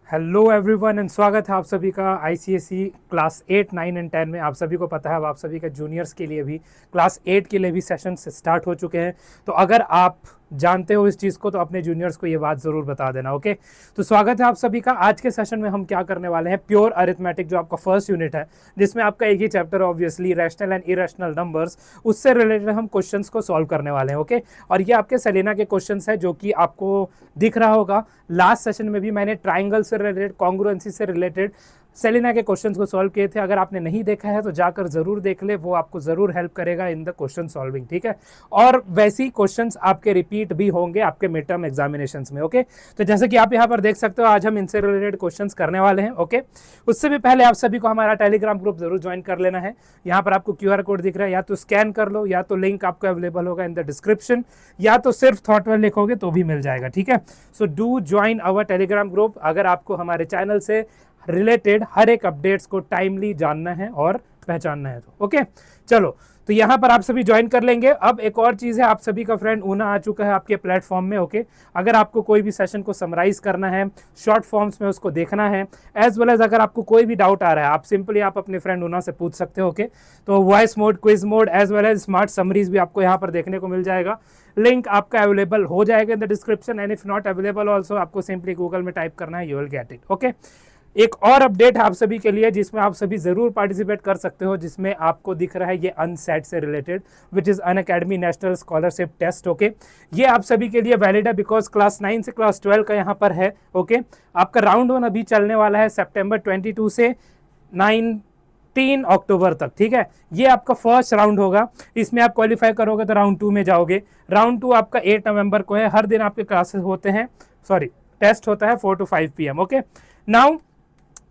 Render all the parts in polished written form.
Hello everyone and स्वागत है आप सभी का आईसीएसई क्लास 8, 9 एंड 10 में। आप सभी को पता है अब आप सभी के जूनियर्स के लिए भी क्लास 8 के लिए भी सेशन स्टार्ट हो चुके हैं। तो अगर आप जानते हो इस चीज़ को तो अपने जूनियर्स को ये बात ज़रूर बता देना। ओके, तो स्वागत है आप सभी का। आज के सेशन में हम क्या करने वाले हैं, प्योर अरिथमेटिक जो आपका फर्स्ट यूनिट है, जिसमें आपका एक ही chapter obviously rational and irrational numbers, उससे रिलेटेड हम क्वेश्चंस को सॉल्व करने वाले हैं। ओके, और ये आपके सेलेना के क्वेश्चंस है जो कि आपको दिख रहा होगा। लास्ट सेशन में भी मैंने ट्राइंगल से रिलेटेड, कॉन्ग्रुएंसी से रिलेटेड सेलिना के क्वेश्चंस को सॉल्व किए थे। अगर आपने नहीं देखा है तो जाकर जरूर देख ले, वो आपको जरूर हेल्प करेगा इन द क्वेश्चन सॉल्विंग। ठीक है, और वैसी क्वेश्चंस आपके रिपीट भी होंगे आपके मिड टर्म एग्जामिनेशंस में। ओके, तो जैसे कि आप यहाँ पर देख सकते हो आज हम इनसे रिलेटेड क्वेश्चंस करने वाले हैं। ओके, उससे भी पहले आप सभी को हमारा टेलीग्राम ग्रुप जरूर ज्वाइन कर लेना है। यहाँ पर आपको QR कोड दिख रहा है, या तो स्कैन कर लो, या तो लिंक आपको अवेलेबल होगा इन द डिस्क्रिप्शन, या तो सिर्फ थॉटवेल लिखोगे तो भी मिल जाएगा। ठीक है, so do join our Telegram group अगर आपको हमारे चैनल से रिलेटेड हर एक अपडेट्स को टाइमली जानना है और पहचानना है। तो ओके, चलो, तो यहाँ पर आप सभी ज्वाइन कर लेंगे। अब एक और चीज़ है, आप सभी का फ्रेंड ऊना आ चुका है आपके प्लेटफॉर्म में। ओके, अगर आपको कोई भी सेशन को समराइज करना है, शॉर्ट फॉर्म्स में उसको देखना है, एज वेल एज अगर आपको कोई भी डाउट आ रहा है, आप सिंपली आप अपने फ्रेंड ऊना से पूछ सकते हो। ओके, तो voice mode, quiz mode, as well as smart summaries भी आपको यहाँ पर देखने को मिल जाएगा। लिंक आपका अवेलेबल हो जाएगा in the description, and if not available also आपको सिंपली गूगल में टाइप करना है, you will get it. Okay, एक और अपडेट है आप सभी के लिए जिसमें आप सभी जरूर पार्टिसिपेट कर सकते हो, जिसमें आपको दिख रहा है ये अनसेट से related, which is Unacademy national scholarship test. Okay, ये आप सभी के लिए वैलिड है बिकॉज क्लास 9 से क्लास 12 का यहाँ पर है। ओके, आपका राउंड 1 अभी चलने वाला है सितंबर 22 से 19 अक्टूबर तक। ठीक है, ये आपका फर्स्ट राउंड होगा। इसमें आप क्वालिफाई करोगे तो राउंड 2 में जाओगे। राउंड 2 आपका 8 नवंबर को है। हर दिन आपके क्लासेस होते हैं, सॉरी टेस्ट होता है 4 to 5 PM। ओके, नाउ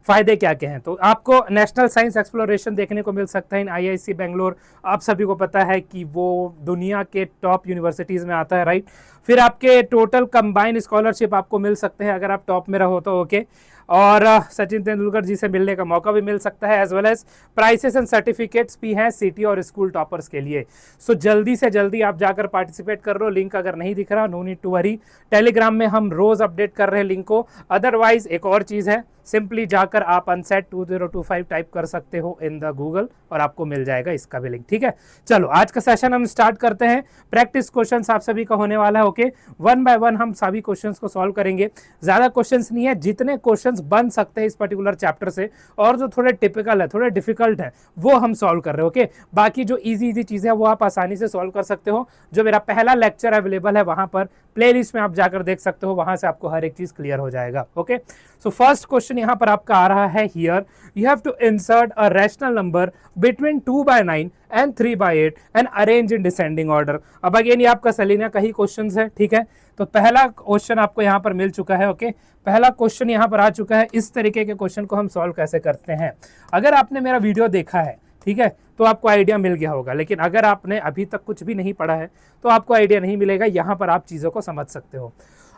फायदे क्या क्या हैं, तो आपको नेशनल साइंस एक्सप्लोरेशन देखने को मिल सकता है इन IISc बेंगलोर। आप सभी को पता है कि वो दुनिया के टॉप यूनिवर्सिटीज़ में आता है, राइट। फिर आपके टोटल कंबाइंड स्कॉलरशिप आपको मिल सकते हैं अगर आप टॉप में रहो तो। ओके, और सचिन तेंदुलकर जी से मिलने का मौका भी मिल सकता है, as well as prizes and certificates भी हैं सिटी और स्कूल टॉपर्स के लिए। सो जल्दी से जल्दी आप जाकर पार्टिसिपेट कर लो। लिंक अगर नहीं दिख रहा, no need to worry, Telegram में हम रोज अपडेट कर रहे हैं लिंक को। अदरवाइज एक और चीज़ है, सिंपली जाकर आप अनसेट 2025 टाइप कर सकते हो इन द गूगल और आपको मिल जाएगा इसका भी लिंक। ठीक है, चलो आज का सेशन हम स्टार्ट करते हैं। प्रैक्टिस क्वेश्चंस आप सभी का होने वाला है। ओके, 1 by 1 हम सभी क्वेश्चंस को सॉल्व करेंगे। ज़्यादा क्वेश्चंस नहीं है, जितने क्वेश्चंस बन सकते हैं इस पर्टिकुलर चैप्टर से, और जो थोड़े टिपिकल है, थोड़े डिफिकल्ट है, वो हम सॉल्व कर रहे हैं। ओके, बाकी जो इजी चीज़ें हैं वो आप आसानी से सॉल्व कर सकते हो। जो मेरा पहला लेक्चर अवेलेबल है वहाँ पर प्लेलिस्ट में आप जाकर देख सकते हो, वहाँ से आपको हर एक चीज़ क्लियर हो जाएगा। ओके, सो फर्स्ट क्वेश्चन यहाँ पर आपका आ रहा है, here you have to insert a rational number between 2 by 9 and 3 by 8 and arrange in descending order. अब अगेन ये आपका सेलिना का ही क्वेश्चन है। ठीक है, तो पहला क्वेश्चन आपको यहाँ पर मिल चुका है। ओके, पहला क्वेश्चन यहाँ पर आ चुका है। इस तरीके के क्वेश्चन को हम सॉल्व कैसे करते हैं, अगर आपने मेरा वीडियो देखा है, ठीक है, तो आपको आइडिया मिल गया होगा। लेकिन अगर आपने अभी तक कुछ भी नहीं पढ़ा है तो आपको आइडिया नहीं मिलेगा। यहाँ पर आप चीज़ों को समझ सकते हो।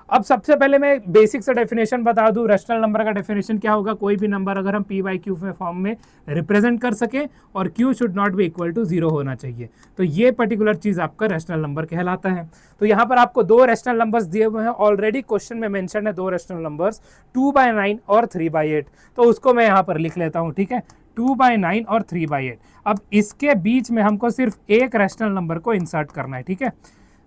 अब सबसे पहले मैं बेसिक से डेफिनेशन बता दूं। रैशनल नंबर का डेफिनेशन क्या होगा, कोई भी नंबर अगर हम P/Q में फॉर्म में रिप्रेजेंट कर सके और Q should not be equal to 0 होना चाहिए, तो ये पर्टिकुलर चीज़ आपका रैशनल नंबर कहलाता है। तो यहाँ पर आपको 2 रैशनल नंबर्स दिए हुए हैं, ऑलरेडी क्वेश्चन में मेंशन है 2 रैशनल नंबर्स, 2 by 9 और 3 by 8। तो उसको मैं यहाँ पर लिख लेता हूँ। ठीक है, 2 by 9 और 3 by 8। अब इसके बीच में हमको सिर्फ एक रैशनल नंबर को इंसर्ट करना है। ठीक है,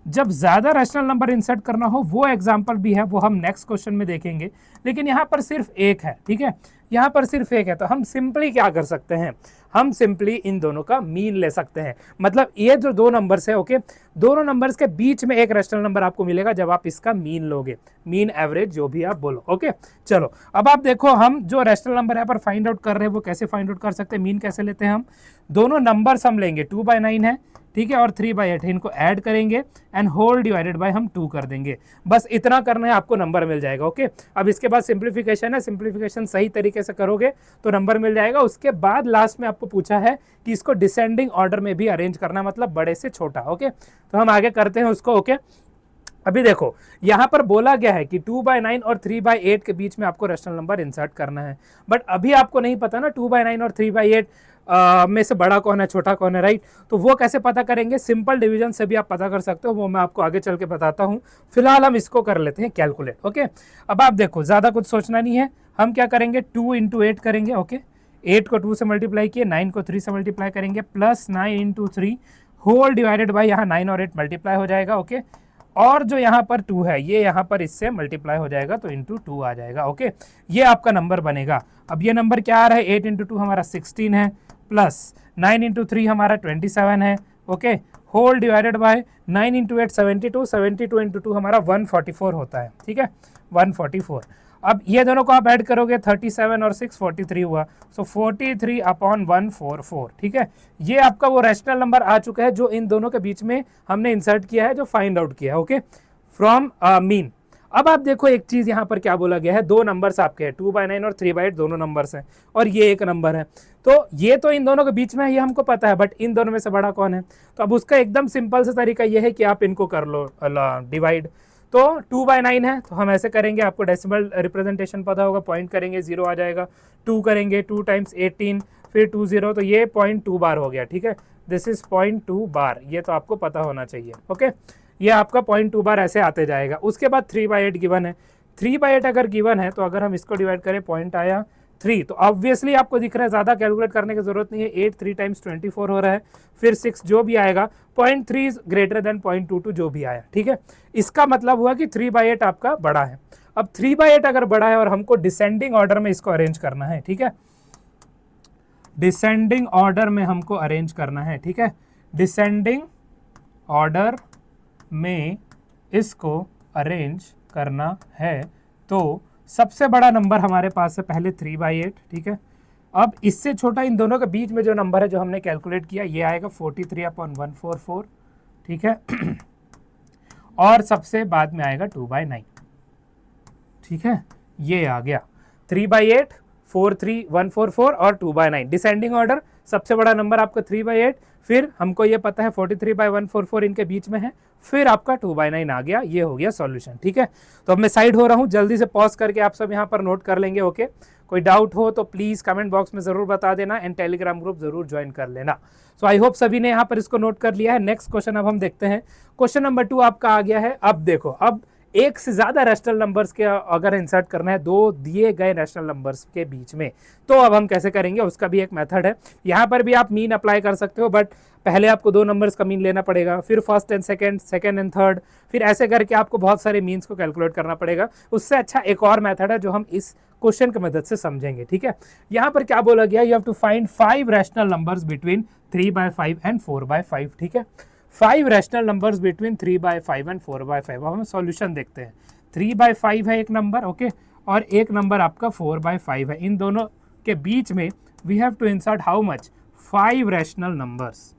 जब ज़्यादा रैशनल नंबर इंसर्ट करना हो वो एग्जाम्पल भी है, वो हम नेक्स्ट क्वेश्चन में देखेंगे। लेकिन यहाँ पर सिर्फ एक है। ठीक है, यहाँ पर सिर्फ एक है, तो हम सिंपली क्या कर सकते हैं, हम सिंपली इन दोनों का मीन ले सकते हैं। मतलब ये जो 2 नंबर्स है, ओके, दोनों नंबर्स के बीच में एक रैशनल नंबर आपको मिलेगा जब आप इसका मीन लोगे, मीन एवरेज जो भी आप बोलो। ओके, चलो अब आप देखो, हम जो रैशनल नंबर यहाँ पर फाइंड आउट कर रहे हैं वो कैसे फाइंड आउट कर सकते हैं, मीन कैसे लेते हैं। हम दोनों नंबर्स हम लेंगे, 2 by 9 है, ठीक है, और 3 by 8 है, इनको ऐड करेंगे एंड होल डिवाइडेड बाय हम 2 कर देंगे। बस इतना करना है, आपको नंबर मिल जाएगा। ओके, अब इसके बाद सिंप्लीफिकेशन है, सिंप्लीफिकेशन सही तरीके से करोगे तो नंबर मिल जाएगा। उसके बाद लास्ट में आपको पूछा है कि इसको डिसेंडिंग ऑर्डर में भी अरेंज करना, मतलब बड़े से छोटा। ओके, तो हम आगे करते हैं उसको। ओके, अभी देखो यहाँ पर बोला गया है कि 2 by 9 और 3 by 8 के बीच में आपको रैशनल नंबर इंसर्ट करना है, बट अभी आपको नहीं पता ना 2 by 9 और 3 by 8 में से बड़ा कौन है, छोटा कौन है, राइट। तो वो कैसे पता करेंगे, सिंपल डिवीजन से भी आप पता कर सकते हो, वो मैं आपको आगे चल के बताता हूँ। फिलहाल हम इसको कर लेते हैं कैलकुलेट, ओके। अब आप देखो, ज़्यादा कुछ सोचना नहीं है, हम क्या करेंगे 2 × 8 करेंगे, ओके। 8 को 2 से मल्टीप्लाई किए, 9 को 3 से मल्टीप्लाई करेंगे, प्लस 9 × 3 होल डिवाइडेड बाई, यहाँ 9 और 8 मल्टीप्लाई हो जाएगा, ओके। और जो यहाँ पर 2 है ये यहाँ पर इससे मल्टीप्लाई हो जाएगा, तो इंटू 2 आ जाएगा, ओके। ये आपका नंबर बनेगा। अब ये नंबर क्या आ रहा है, 8 × 2 हमारा 16 है, प्लस 9 × 3 हमारा 27 है, ओके, होल डिवाइडेड बाय 9 × 8 72, 72 × 2 हमारा 144 होता है, ठीक है, 144। अब ये दोनों को आप ऐड करोगे, 37 और 6 43 हुआ, सो 43/144, ठीक है। ये आपका वो रैशनल नंबर आ चुका है जो इन दोनों के बीच में हमने इंसर्ट किया है, जो फाइंड आउट किया है, ओके, फ्रॉम मीन। अब आप देखो एक चीज यहाँ पर क्या बोला गया है, दो नंबर्स आपके हैं, 2/9 और 3/8 दोनों नंबर्स हैं, और ये एक नंबर है। तो ये तो इन दोनों के बीच में है, ये हमको पता है, बट इन दोनों में से बड़ा कौन है। तो अब उसका एकदम सिंपल सा तरीका ये है कि आप इनको कर लो डिवाइड। तो 2/9 है, तो हम ऐसे करेंगे, आपको डेसिमल रिप्रेजेंटेशन पता होगा, पॉइंट करेंगे 0 आ जाएगा, 2 करेंगे 2 × 18 फिर 2 0, तो ये 0.2 बार हो गया, ठीक है, दिस इज 0.2 बार, ये तो आपको पता होना चाहिए, ओके। ये आपका 0.2 बार ऐसे आते जाएगा। उसके बाद 3/8 गिवन है, 3/8 अगर गिवन है तो अगर हम इसको डिवाइड करें, पॉइंट आया 3, तो ऑब्वियसली आपको दिख रहा है, ज़्यादा कैलकुलेट करने की जरूरत नहीं है, 8 3 × 24 हो रहा है, फिर 6 जो भी आएगा, 0.3 ग्रेटर देन 0.22 जो भी आया, ठीक है। इसका मतलब हुआ कि 3/8 आपका बड़ा है। अब 3/8 अगर बड़ा है और हमको डिसेंडिंग ऑर्डर में इसको अरेंज करना है, ठीक है, डिसेंडिंग ऑर्डर में हमको अरेंज करना है, ठीक है, डिसेंडिंग ऑर्डर में इसको अरेंज करना है, तो सबसे बड़ा नंबर हमारे पास है पहले 3/8, ठीक है। अब इससे छोटा इन दोनों के बीच में जो नंबर है जो हमने कैलकुलेट किया, ये आएगा 43/144, ठीक है, और सबसे बाद में आएगा 2/9, ठीक है, ये आ गया 3/8, 43/144 और 2/9। डिसेंडिंग ऑर्डर, सबसे बड़ा नंबर आपका 3/8, फिर हमको ये पता है 43/144 इनके बीच में है, फिर आपका 2/9 आ गया, ये हो गया सॉल्यूशन, ठीक है। तो अब मैं साइड हो रहा हूँ, जल्दी से पॉज करके आप सब यहाँ पर नोट कर लेंगे, ओके। कोई डाउट हो तो प्लीज कमेंट बॉक्स में जरूर बता देना, एंड टेलीग्राम ग्रुप जरूर ज्वाइन कर लेना। सो आई होप सभी ने यहाँ पर इसको नोट कर लिया है। नेक्स्ट क्वेश्चन अब हम देखते हैं, क्वेश्चन नंबर 2 आपका आ गया है। अब देखो, अब एक से ज्यादा रैशनल नंबर्स के अगर इंसर्ट करना है दो दिए गए रैशनल नंबर्स के बीच में, तो अब हम कैसे करेंगे, उसका भी एक मेथड है। यहाँ पर भी आप मीन अप्लाई कर सकते हो, बट पहले आपको दो नंबर्स का मीन लेना पड़ेगा, फिर first and second, second and third, फिर ऐसे करके आपको बहुत सारे मीन्स को कैलकुलेट करना पड़ेगा। उससे अच्छा एक और मेथड है जो हम इस क्वेश्चन की मदद से समझेंगे, ठीक है। यहाँ पर क्या बोला गया, you have to find 5 rational numbers between 3/5 and 4/5, ठीक है। 5 रैशनल नंबर्स बिटवीन 3/5 एंड 4/5। अब हम सॉल्यूशन देखते हैं। 3/5 है एक नंबर, ओके, और एक नंबर आपका 4/5 है। इन दोनों के बीच में we have to insert how much, 5 rational numbers,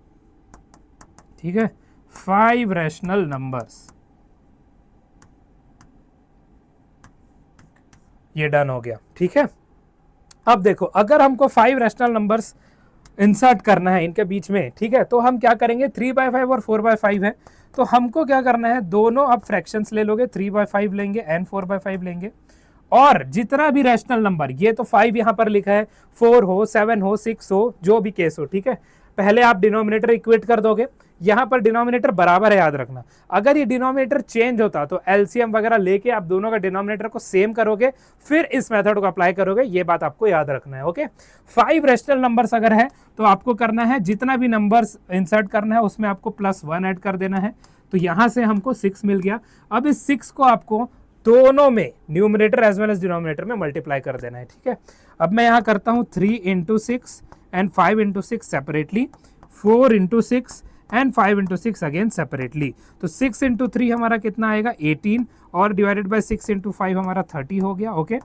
ठीक है, 5 रैशनल नंबर्स। ये डन हो गया, ठीक है। अब देखो, अगर हमको 5 रैशनल नंबर्स इंसर्ट करना है इनके बीच में, ठीक है, तो हम क्या करेंगे, 3/5 और 4/5 है, तो हमको क्या करना है, दोनों आप फ्रैक्शंस ले लोगे, 3/5 लेंगे एंड 4/5 लेंगे, और जितना भी रैशनल नंबर, ये तो 5 यहाँ पर लिखा है, 4 हो, 7 हो, 6 हो, जो भी केस हो, ठीक है, पहले आप डिनोमिनेटर इक्वेट कर दोगे। यहाँ पर डिनोमिनेटर बराबर है, याद रखना। अगर ये डिनोमिनेटर चेंज होता तो एलसीएम वगैरह लेके आप दोनों का डिनोमिनेटर को सेम करोगे, फिर इस मेथड को अप्लाई करोगे, ये बात आपको याद रखना है, ओके। 5 रैशनल नंबर्स अगर है तो आपको करना है, जितना भी नंबर्स इंसर्ट करना है उसमें आपको +1 ऐड कर देना है, तो यहाँ से हमको 6 मिल गया। अब इस 6 को आपको दोनों में, numerator as well as denominator में मल्टीप्लाई कर देना है, ठीक है। अब मैं यहाँ करता हूँ 3 × 6 and 5 × 6 separately, 4 × 6 and 5 × 6 again separately. तो 6 × 3 हमारा कितना आएगा, 18, और डिवाइडेड बाय 6 × 5 हमारा 30 हो गया, ओके।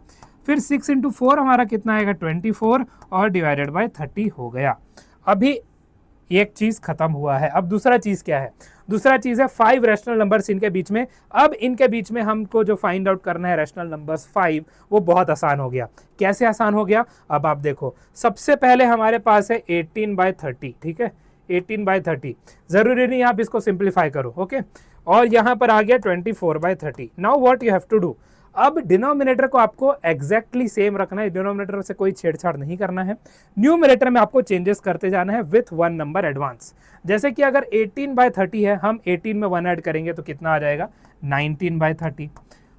फिर 6 × 4 हमारा कितना आएगा, 24, और डिवाइडेड बाय 30 हो गया। अभी एक चीज खत्म हुआ है। अब दूसरा चीज क्या है, दूसरा चीज है 5 रैशनल नंबर्स इनके बीच में। अब इनके बीच में हमको जो फाइंड आउट करना है रैशनल नंबर्स 5, वो बहुत आसान हो गया। कैसे आसान हो गया, अब आप देखो, सबसे पहले हमारे पास है 18/30, ठीक है, 18/30, जरूरी नहीं आप इसको सिंप्लीफाई करो, ओके। और यहाँ पर आ गया 24/30। Now what you have to do, अब डिनोमिनेटर को आपको एग्जैक्टली सेम रखना है, डिनोमिनेटर से कोई छेड़छाड़ नहीं करना है। न्यूमिनेटर में आपको चेंजेस करते जाना है विथ 1 नंबर एडवांस। जैसे कि अगर 18/30 है, हम 18 में 1 ऐड करेंगे तो कितना आ जाएगा 19/30।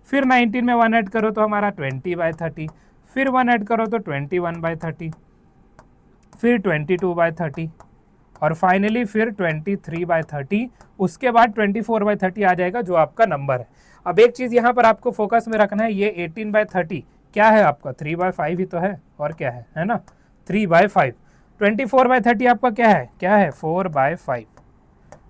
फिर 19 में 1 ऐड करो तो हमारा 20/30, फिर 1 ऐड करो तो 21/30, फिर 22/30 और फाइनली फिर 23/30। उसके बाद 24/30 आ जाएगा जो आपका नंबर है। अब एक चीज़ यहाँ पर आपको फोकस में रखना है, ये 18/30 क्या है आपका 3/5 ही तो है, और क्या है ना 3/5। 24/30 आपका क्या है 4/5।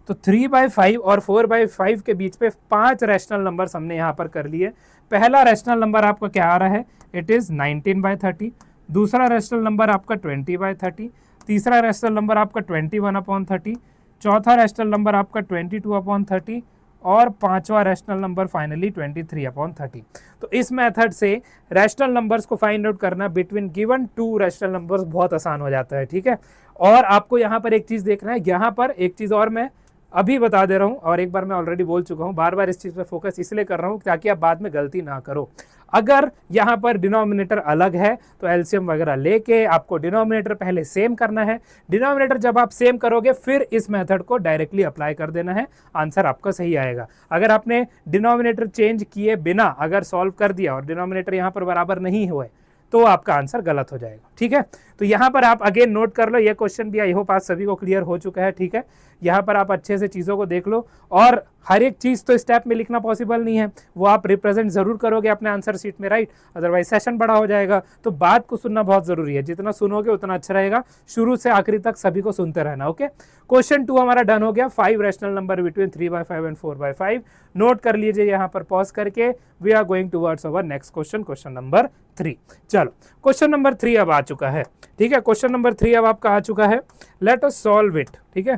तो 3/5 और 4/5 के बीच पे 5 रैशनल नंबर हमने यहाँ पर कर लिए। पहला रैशनल नंबर आपका क्या आ रहा है, इट इज़ 19/30। दूसरा रैशनल नंबर आपका 20/30। तीसरा रैशनल नंबर आपका 21/30। चौथा रैशनल नंबर आपका 22/30 और पांचवा रैशनल नंबर फाइनली 23/30। तो इस मेथड से रैशनल नंबर्स को फाइंड आउट करना बिटवीन गिवन 2 रैशनल नंबर्स बहुत आसान हो जाता है, ठीक है। और आपको यहाँ पर एक चीज़ देखना है, यहाँ पर एक चीज़ और मैं अभी बता दे रहा हूँ, और एक बार मैं ऑलरेडी बोल चुका हूँ, बार बार इस चीज़ पर फोकस इसलिए कर रहा हूँ ताकि आप बाद में गलती ना करो। अगर यहाँ पर डिनोमिनेटर अलग है तो एलसीएम वगैरह लेके आपको डिनोमिनेटर पहले सेम करना है। डिनोमिनेटर जब आप सेम करोगे फिर इस मेथड को डायरेक्टली अप्लाई कर देना है, आंसर आपका सही आएगा। अगर आपने डिनोमिनेटर चेंज किए बिना अगर सॉल्व कर दिया और डिनोमिनेटर यहाँ पर बराबर नहीं हुए तो आपका आंसर गलत हो जाएगा, ठीक है। तो यहाँ पर आप अगेन नोट कर लो, ये क्वेश्चन भी आई होप आप सभी को क्लियर हो चुका है, ठीक है। यहाँ पर आप अच्छे से चीज़ों को देख लो, और हर एक चीज़ तो स्टेप में लिखना पॉसिबल नहीं है, वो आप रिप्रेजेंट जरूर करोगे अपने आंसर शीट में, राइट, अदरवाइज सेशन बड़ा हो जाएगा। तो बात को सुनना बहुत जरूरी है, जितना सुनोगे उतना अच्छा रहेगा, शुरू से आखिरी तक सभी को सुनते रहना, ओके। क्वेश्चन 2 हमारा डन हो गया, 5 rational number between 3/5 and 4/5। Note कर लीजिए यहाँ पर पॉज करके, we are going towards our next question, question number 3। चलो क्वेश्चन नंबर 3 अब आ चुका है, ठीक है। क्वेश्चन नंबर 3 अब आपका आ चुका है, लेट अस सॉल्व इट, ठीक है।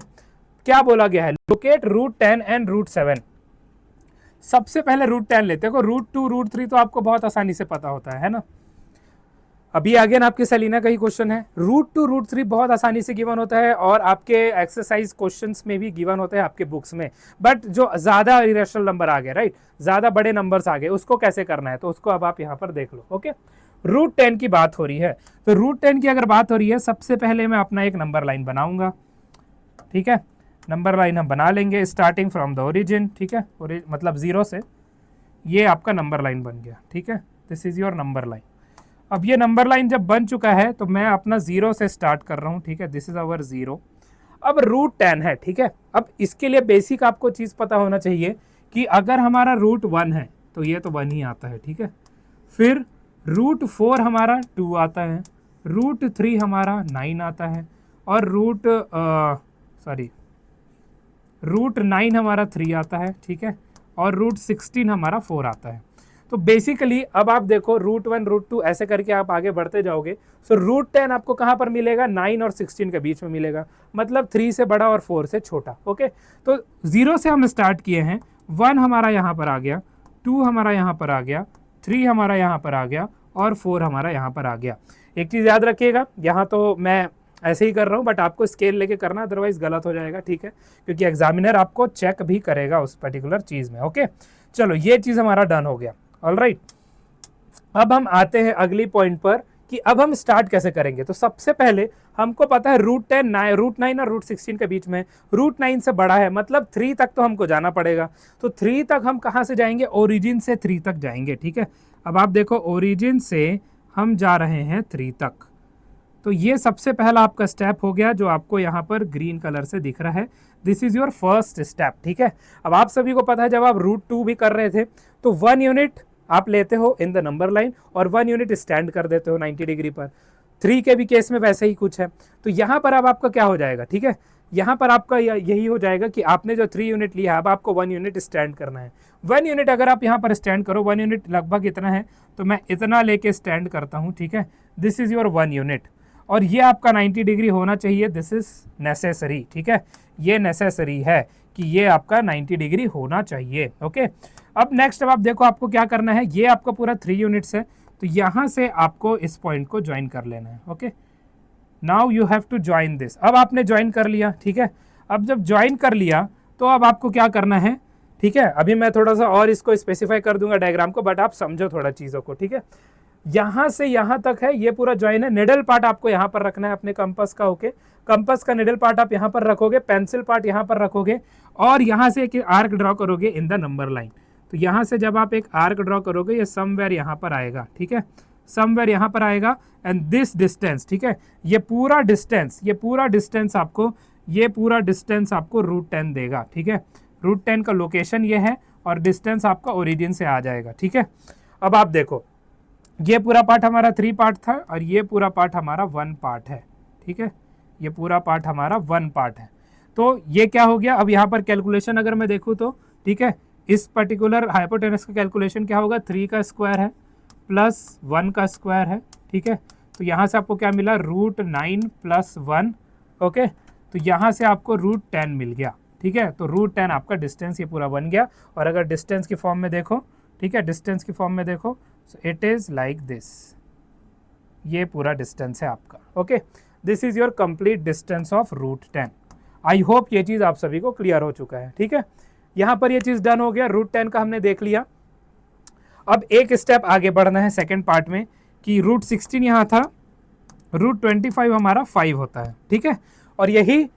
क्या बोला गया है, लोकेट √10 एंड √7। सबसे पहले √10 लेते हैं, √2 √3 तो आपको बहुत आसानी से पता होता है ना। अभी अगेन आपके सेलिना का ही क्वेश्चन है, √2 √3 बहुत आसानी से गिवन होता है और आपके एक्सरसाइज क्वेश्चंस में भी गिवन होता है आपके बुक्स में। बट जो ज्यादा इरेशनल नंबर आ गए, राइट, ज्यादा बड़े नंबर्स आ गए, उसको कैसे करना है तो उसको अब आप यहाँ पर देख लो, ओके। √10 की बात हो रही है, तो √10 की अगर बात हो रही है, सबसे पहले मैं अपना एक नंबर लाइन बनाऊंगा, ठीक है। नंबर लाइन हम बना लेंगे स्टार्टिंग फ्रॉम द ओरिजिन, ठीक है, मतलब 0 से। ये आपका नंबर लाइन बन गया, ठीक है, this is your number line. अब ये नंबर लाइन जब बन चुका है तो मैं अपना 0 से स्टार्ट कर रहा हूँ, ठीक है, दिस इज आवर 0। अब √10 है, ठीक है। अब इसके लिए बेसिक आपको चीज़ पता होना चाहिए कि अगर हमारा √1 है तो ये तो 1 ही आता है, ठीक है। फिर √4 हमारा 2 आता है, √3 हमारा 9 आता है, और √9 हमारा 3 आता है, ठीक है, और √16 हमारा 4 आता है। तो बेसिकली अब आप देखो √1 √2 ऐसे करके आप आगे बढ़ते जाओगे, सो √10 आपको कहाँ पर मिलेगा, 9 और 16 के बीच में मिलेगा, मतलब 3 से बड़ा और 4 से छोटा, ओके। तो 0 से हम स्टार्ट किए हैं, 1 हमारा यहाँ पर आ गया, 2 हमारा यहाँ पर आ गया, 3 हमारा यहाँ पर आ गया, और 4 हमारा यहाँ पर आ गया। एक चीज़ याद रखिएगा, यहाँ तो मैं ऐसे ही कर रहा हूँ बट आपको स्केल लेके करना, अदरवाइज गलत हो जाएगा, ठीक है, क्योंकि एग्जामिनर आपको चेक भी करेगा उस पर्टिकुलर चीज़ में, ओके। चलो ये चीज़ हमारा डन हो गया, ऑलराइट। अब हम आते हैं अगली पॉइंट पर कि अब हम स्टार्ट कैसे करेंगे। तो सबसे पहले हमको पता है √9 और √16 के बीच में, √9 से बड़ा है, मतलब 3 तक तो हमको जाना पड़ेगा। तो 3 तक हम कहाँ से जाएंगे, ओरिजिन से 3 तक जाएंगे, ठीक है। अब आप देखो ओरिजिन से हम जा रहे हैं 3 तक, तो ये सबसे पहला आपका स्टेप हो गया जो आपको यहाँ पर ग्रीन कलर से दिख रहा है, this is your first step, ठीक है। अब आप सभी को पता है जब आप √2 भी कर रहे थे तो 1 यूनिट आप लेते हो इन द नंबर लाइन और 1 यूनिट स्टैंड कर देते हो 90 डिग्री पर। 3 के भी केस में वैसे ही कुछ है। तो यहाँ पर अब आपका क्या हो जाएगा, ठीक है, यहाँ पर आपका यही हो जाएगा कि आपने जो 3 यूनिट लिया, अब आपको 1 यूनिट स्टैंड करना है। 1 यूनिट अगर आप यहाँ पर स्टैंड करो, 1 यूनिट लगभग इतना है, तो मैं इतना लेके स्टैंड करता हूँ, ठीक है, दिस इज योर 1 यूनिट। और ये आपका 90 डिग्री होना चाहिए, दिस इज नेसेसरी, ठीक है, ये नेसेसरी है कि ये आपका 90 डिग्री होना चाहिए, ओके। अब नेक्स्ट अब आप देखो आपको क्या करना है, ये आपका पूरा 3 यूनिट्स है, तो यहाँ से आपको इस पॉइंट को ज्वाइन कर लेना है, okay. Now you have to join this. अब आपने ज्वाइन कर लिया, ठीक है। अब जब ज्वाइन कर लिया तो अब आपको क्या करना है, ठीक है। अभी मैं थोड़ा सा और इसको स्पेसिफाई कर दूंगा डायग्राम को, बट आप समझो थोड़ा चीज़ों को, ठीक है। यहाँ से यहाँ तक है, ये पूरा ज्वाइन है। निडल पार्ट आपको यहाँ पर रखना है अपने कंपास का, ओके। कंपास का निडल पार्ट आप यहाँ पर रखोगे, पेंसिल पार्ट यहाँ पर रखोगे, और यहाँ से एक आर्क ड्रॉ करोगे इन द नंबर लाइन। तो यहाँ से जब आप एक आर्क ड्रॉ करोगे, ये समवेयर यहाँ पर आएगा, ठीक है, समवेयर यहाँ पर आएगा। एंड दिस डिस्टेंस, ठीक है, ये पूरा डिस्टेंस आपको, ये पूरा डिस्टेंस आपको √10 देगा, ठीक है। √10 का लोकेशन ये है, और डिस्टेंस आपका ओरिजिन से आ जाएगा, ठीक है। अब आप देखो, ये पूरा पार्ट हमारा 3 पार्ट था, और ये पूरा पार्ट हमारा 1 पार्ट है, ठीक है। ये पूरा पार्ट हमारा 1 पार्ट है। तो ये क्या हो गया, अब यहाँ पर कैलकुलेशन अगर मैं देखूँ तो, ठीक है, इस पर्टिकुलर हाइपोटेनस का कैलकुलेशन क्या होगा, 3 का स्क्वायर है प्लस 1 का स्क्वायर है, ठीक है। तो यहाँ से आपको क्या मिला, √9 + 1, ओके। तो यहाँ से आपको √10 मिल गया, ठीक है। तो √10 आपका डिस्टेंस ये पूरा बन गया। और अगर डिस्टेंस की फॉर्म में देखो, ठीक है, डिस्टेंस की फॉर्म में देखो, so it is like this, ये पूरा डिस्टेंस है आपका, okay. This is your complete distance of √10। I hope ये चीज़ आप सभी को क्लियर हो चुका है, ठीक है। यहाँ पर ये चीज़ डन हो गया, √10 का हमने देख लिया। अब एक स्टेप आगे बढ़ना है सेकेंड पार्ट में, कि √16 यहाँ था, √25 हमारा 5 होता है, ठीक है। और यही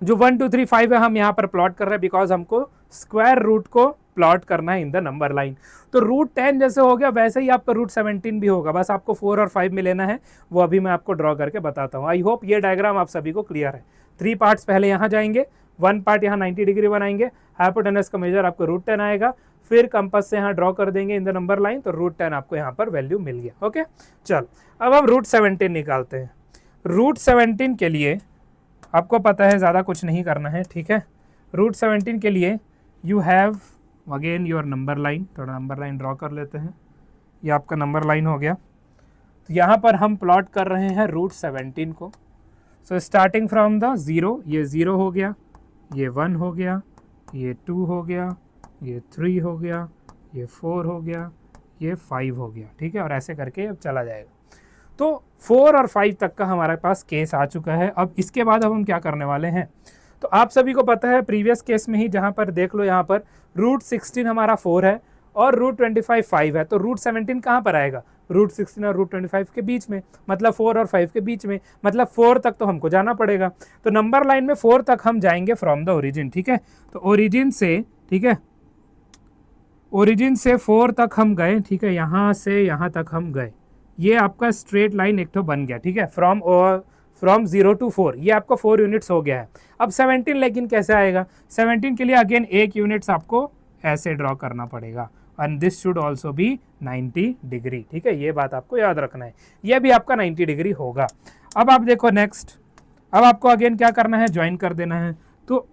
जो 1 2 3 5 है, हम यहाँ पर प्लॉट कर रहे हैं, बिकॉज हमको स्क्वायर रूट को प्लॉट करना है इन द नंबर लाइन। तो √10 जैसे हो गया, वैसे ही आपका √17 भी होगा, बस आपको 4 और 5 में लेना है, वो अभी मैं आपको ड्रॉ करके बताता हूँ। आई होप ये डायग्राम आप सभी को क्लियर है। 3 पार्ट्स पहले यहाँ जाएंगे, 1 पार्ट यहाँ 90 डिग्री बनाएंगे, हाइपोटेनस का मेजर आपको √10 आएगा, फिर कंपास से यहाँ ड्रॉ कर देंगे इन द नंबर लाइन, तो √10 आपको यहाँ पर वैल्यू मिल गया, ओके। चल, अब हम √17 निकालते हैं। √17 के लिए आपको पता है ज़्यादा कुछ नहीं करना है, ठीक है। √17 के लिए you have again your number line, थोड़ा नंबर लाइन ड्रॉ कर लेते हैं, ये आपका नंबर लाइन हो गया। तो यहाँ पर हम प्लॉट कर रहे हैं √17 को। सो स्टार्टिंग फ्रॉम द 0, ये 0 हो गया, ये 1 हो गया, ये 2 हो गया, ये 3 हो गया, ये 4 हो गया, ये 5 हो गया, ठीक है। और ऐसे करके अब चला जाएगा। तो 4 और 5 तक का हमारे पास केस आ चुका है। अब इसके बाद अब हम क्या करने वाले हैं, तो आप सभी को पता है प्रीवियस केस में ही, जहाँ पर देख लो, यहाँ पर √16 हमारा 4 है और √25 5 है, तो √17 कहाँ पर आएगा, √16 और √25 के बीच में, मतलब 4 और 5 के बीच में, मतलब 4 तक तो हमको जाना पड़ेगा। तो नंबर लाइन में 4 तक हम जाएंगे फ्रॉम द ओरिजिन, ठीक है। तो ओरिजिन से, ठीक है, ओरिजिन से 4 तक हम गए, ठीक है, यहाँ से यहाँ तक हम गए, ये आपका स्ट्रेट लाइन एक तो बन गया, ठीक है, फ्रॉम 0 to 4, ये आपका 4 यूनिट्स हो गया है। अब 17 लेकिन कैसे आएगा, 17 के लिए अगेन 1 यूनिट्स आपको ऐसे ड्रॉ करना पड़ेगा, and this should also be 90 degree, ठीक है। ये बात आपको याद रखना है, ये भी आपका 90 डिग्री होगा। अब आप देखो नेक्स्ट, अब आपको अगेन क्या करना है, ज्वाइन कर देना है। तो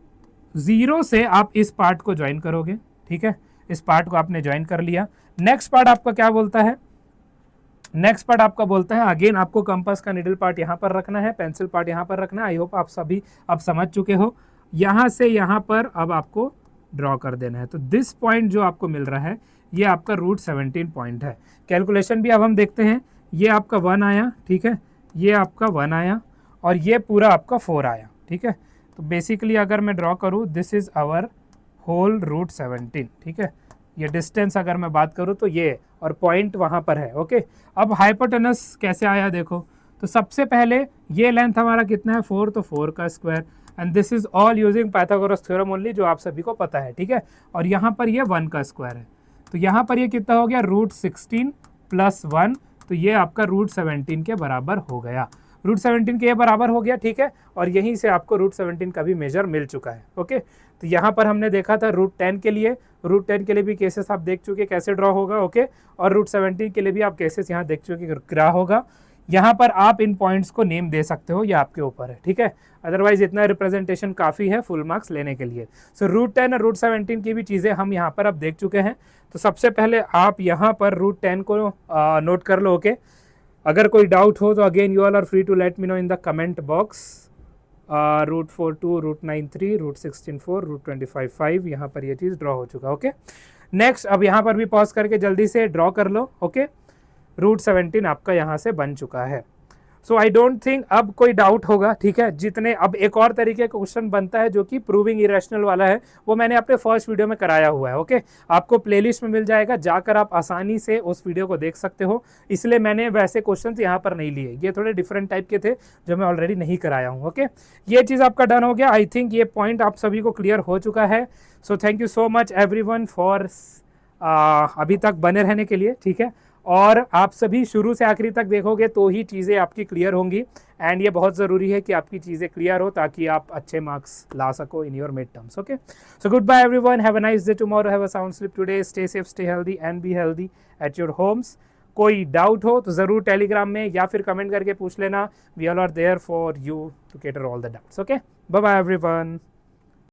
0 से आप इस पार्ट को ज्वाइन करोगे, ठीक है, इस पार्ट को आपने ज्वाइन कर लिया। नेक्स्ट पार्ट आपका क्या बोलता है, नेक्स्ट पार्ट आपका बोलता है अगेन आपको कंपास का निडल पार्ट यहाँ पर रखना है, पेंसिल पार्ट यहाँ पर रखना है। आई होप आप सभी अब समझ चुके हो। यहाँ से यहाँ पर अब आपको ड्रॉ कर देना है। तो दिस पॉइंट जो आपको मिल रहा है, ये आपका √17 पॉइंट है। कैलकुलेशन भी अब हम देखते हैं, ये आपका 1 आया, ठीक है, ये आपका 1 आया, और ये पूरा आपका 4 आया, ठीक है। तो बेसिकली अगर मैं ड्रॉ करूँ, दिस इज़ आवर होल √17, ठीक है। ये डिस्टेंस अगर मैं बात करूँ तो ये, और पॉइंट वहाँ पर है, ओके। अब हाइपोटेनस कैसे आया देखो, तो सबसे पहले ये लेंथ हमारा कितना है, 4, तो 4 का square, and this is all using Pythagoras theorem only, जो आप सभी को पता है, ठीक है। और यहाँ पर ये 1 का स्क्वायर है, तो यहाँ पर ये कितना हो गया, √16 + 1, तो ये आपका √17 के बराबर हो गया, √17 के ये बराबर हो गया, ठीक है। और यहीं से आपको √17 का भी मेजर मिल चुका है, ओके। तो यहाँ पर हमने देखा था √10 के लिए, √10 के लिए भी केसेस आप देख चुके कैसे ड्रॉ होगा, ओके। और √17 के लिए भी आप केसेस यहाँ देख चुके क्या होगा। यहाँ पर आप इन पॉइंट्स को नेम दे सकते हो, ये आपके ऊपर है, ठीक है। अदरवाइज इतना रिप्रेजेंटेशन काफ़ी है फुल मार्क्स लेने के लिए। सो √10 और √17 की भी चीज़ें हम यहाँ पर अब देख चुके हैं। तो सबसे पहले आप यहाँ पर √10 को नोट कर लो, ओके। अगर कोई डाउट हो तो again you all are free to let me know in the comment box. √42, √93, √16 4, √25 5, यहाँ पर ये चीज़ ड्रॉ हो चुका, ओके। नेक्स्ट अब यहाँ पर भी पॉज करके जल्दी से ड्रॉ कर लो, ओके। √17 आपका यहाँ से बन चुका है। सो आई डोंट थिंक अब कोई डाउट होगा, ठीक है। जितने अब एक और तरीके का क्वेश्चन बनता है जो कि प्रूविंग इरेशनल वाला है, वो मैंने अपने फर्स्ट वीडियो में कराया हुआ है, ओके। आपको प्लेलिस्ट में मिल जाएगा, जाकर आप आसानी से उस वीडियो को देख सकते हो। इसलिए मैंने वैसे क्वेश्चन यहाँ पर नहीं लिए, ये थोड़े डिफरेंट टाइप के थे जो मैं ऑलरेडी नहीं कराया हूँ, ओके। ये चीज़ आपका डन हो गया। आई थिंक ये पॉइंट आप सभी को क्लियर हो चुका है। So thank you so much everyone for अभी तक बने रहने के लिए, ठीक है। और आप सभी शुरू से आखिरी तक देखोगे तो ही चीज़ें आपकी क्लियर होंगी, एंड ये बहुत ज़रूरी है कि आपकी चीज़ें क्लियर हो ताकि आप अच्छे मार्क्स ला सको in your mid terms, okay. So good bye everyone, have a nice day tomorrow, have a sound sleep today, stay safe, stay healthy and be healthy at your homes. कोई doubt हो तो ज़रूर Telegram में या फिर comment करके पूछ लेना। We all are there for you to cater all the doubts, okay. Bye bye everyone.